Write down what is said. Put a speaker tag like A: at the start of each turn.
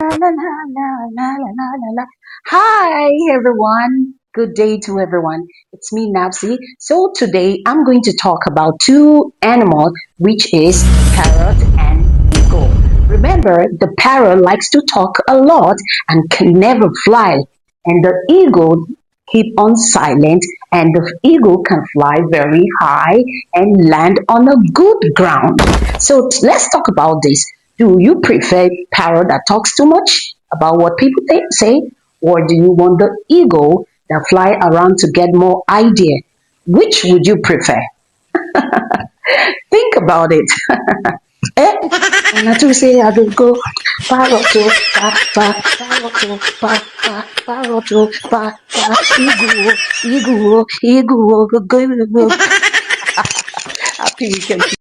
A: La, la, la, la, la, la, la, la. Hi, everyone. Good day to everyone. It's me, Napsy. So today I'm going to talk about two animals, which is parrot and eagle. Remember, the parrot likes to talk a lot and can never fly, and the eagle keep on silent, and the eagle can fly very high and land on a good ground. So let's talk about this. Do you prefer parrot that talks too much about what people say, or do you want the eagle that fly around to get more idea? Which would you prefer? Think about it. Eh? Una tu say I go go parrot pa parrot parrot pa eagle eagle eagle go go. Happy weekend.